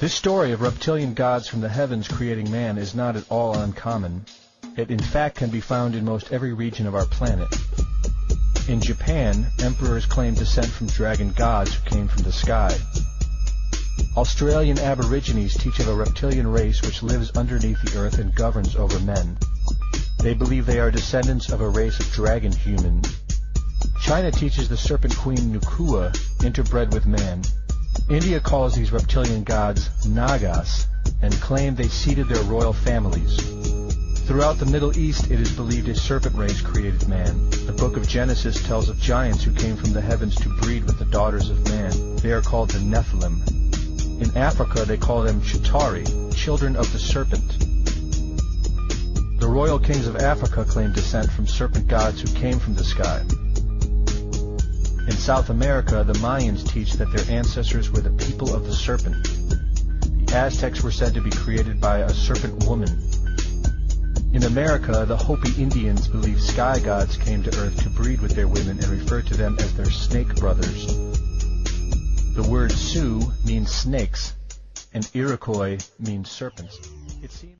This story of reptilian gods from the heavens creating man is not at all uncommon. It in fact can be found in most every region of our planet. In Japan, emperors claim descent from dragon gods who came from the sky. Australian Aborigines teach of a reptilian race which lives underneath the earth and governs over men. They believe they are descendants of a race of dragon humans. China teaches the serpent queen Nukua interbred with man. India calls these reptilian gods Nagas and claim they seeded their royal families. Throughout the Middle East it is believed a serpent race created man. The book of Genesis tells of giants who came from the heavens to breed with the daughters of man. They are called the Nephilim. In Africa they call them Chitari, children of the serpent. The royal kings of Africa claim descent from serpent gods who came from the sky. In South America, the Mayans teach that their ancestors were the people of the serpent. The Aztecs were said to be created by a serpent woman. In America, the Hopi Indians believe sky gods came to earth to breed with their women and refer to them as their snake brothers. The word Sioux means snakes, and Iroquois means serpents. It seems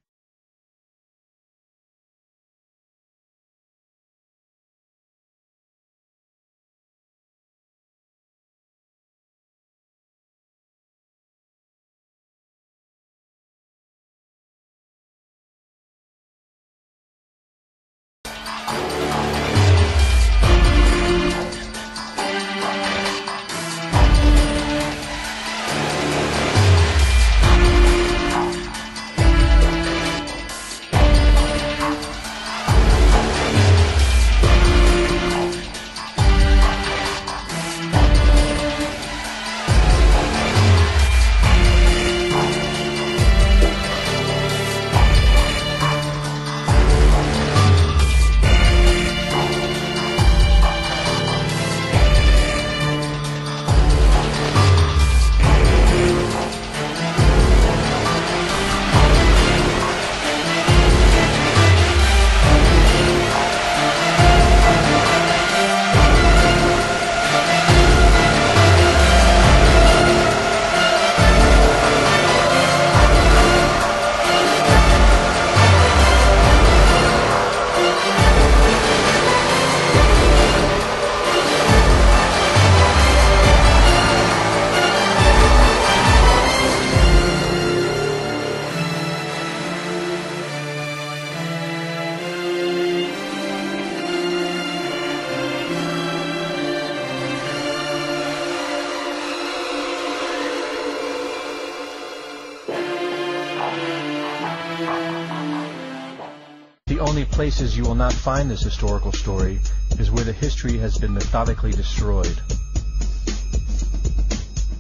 the only places you will not find this historical story is where the history has been methodically destroyed.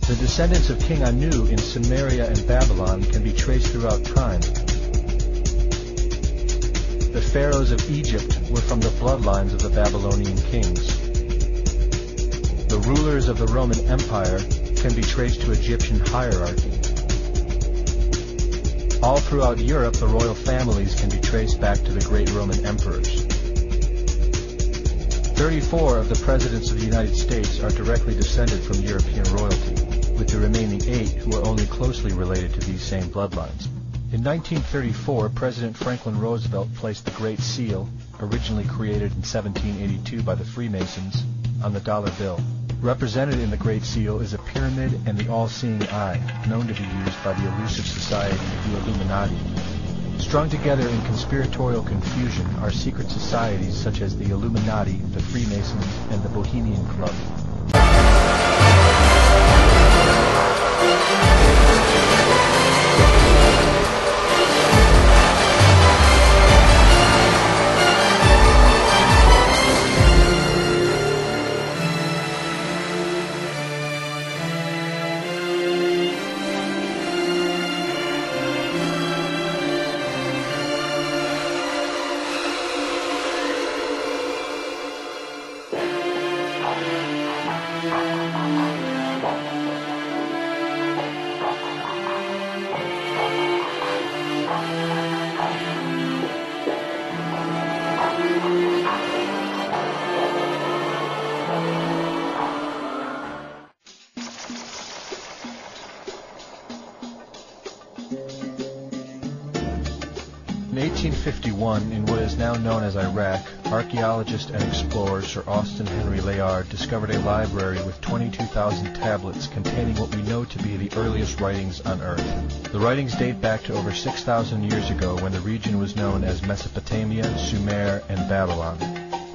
The descendants of King Anu in Sumeria and Babylon can be traced throughout time. The pharaohs of Egypt were from the bloodlines of the Babylonian kings. The rulers of the Roman Empire can be traced to Egyptian hierarchy. All throughout Europe, the royal families can be traced back to the great Roman emperors. 34 of the presidents of the United States are directly descended from European royalty, with the remaining 8 who are only closely related to these same bloodlines. In 1934, President Franklin Roosevelt placed the Great Seal, originally created in 1782 by the Freemasons, on the dollar bill. Represented in the Great Seal is a pyramid and the all-seeing eye, known to be used by the elusive society, the Illuminati. Strung together in conspiratorial confusion are secret societies such as the Illuminati, the Freemasons, and the Bohemian Club. 1951, in what is now known as Iraq, archaeologist and explorer Sir Austin Henry Layard discovered a library with 22,000 tablets containing what we know to be the earliest writings on Earth. The writings date back to over 6,000 years ago, when the region was known as Mesopotamia, Sumer, and Babylon.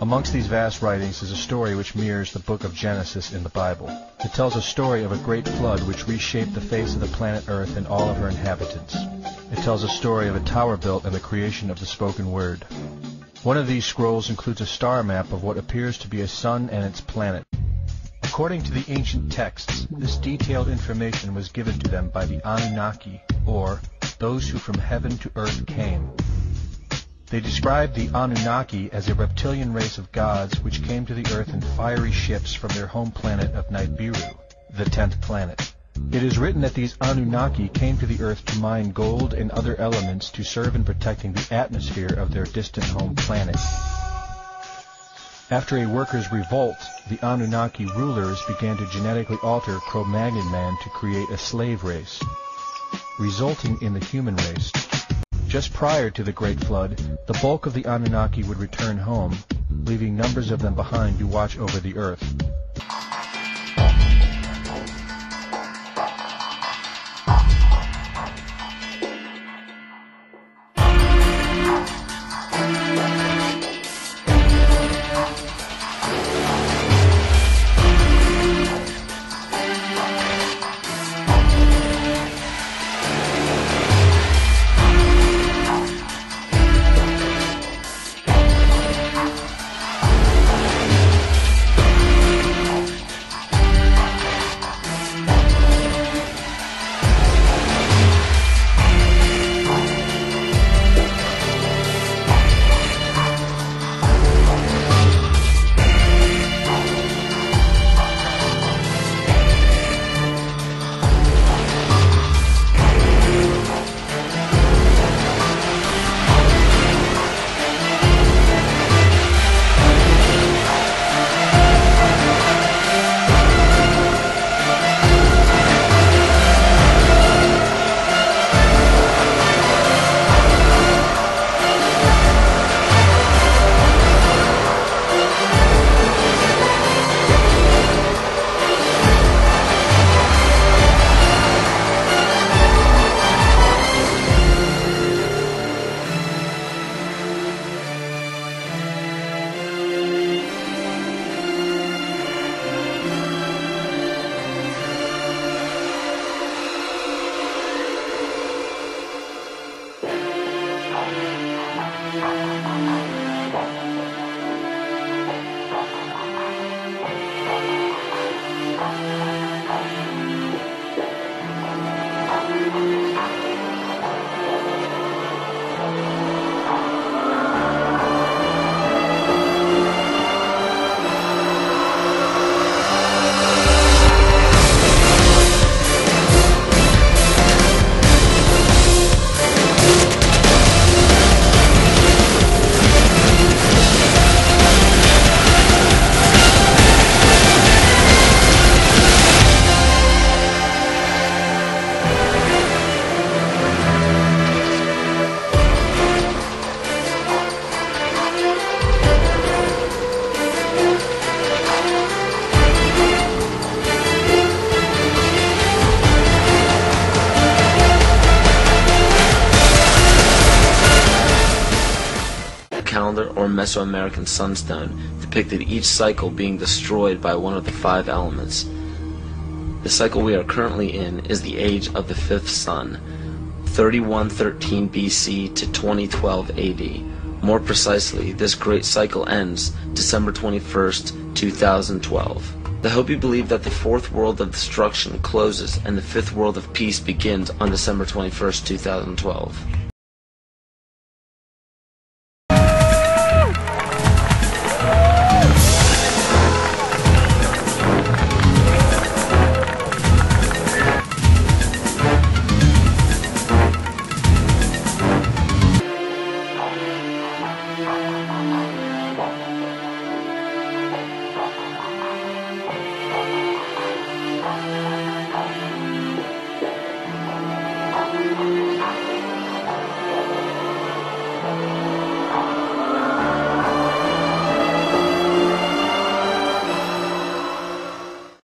Amongst these vast writings is a story which mirrors the book of Genesis in the Bible. It tells a story of a great flood which reshaped the face of the planet Earth and all of her inhabitants. It tells a story of a tower built and the creation of the spoken word. One of these scrolls includes a star map of what appears to be a sun and its planet. According to the ancient texts, this detailed information was given to them by the Anunnaki, or those who from heaven to earth came. They described the Anunnaki as a reptilian race of gods which came to the earth in fiery ships from their home planet of Nibiru, the 10th planet. It is written that these Anunnaki came to the earth to mine gold and other elements to serve in protecting the atmosphere of their distant home planet. After a workers' revolt, the Anunnaki rulers began to genetically alter Cro-Magnon man to create a slave race, resulting in the human race. Just prior to the Great Flood, the bulk of the Anunnaki would return home, leaving numbers of them behind to watch over the earth. or Mesoamerican sunstone depicted each cycle being destroyed by one of the 5 elements. The cycle we are currently in is the age of the 5th sun, 3113 BC to 2012 AD. More precisely, this great cycle ends December 21st, 2012. The Hopi believe that the 4th world of destruction closes and the 5th world of peace begins on December 21st, 2012.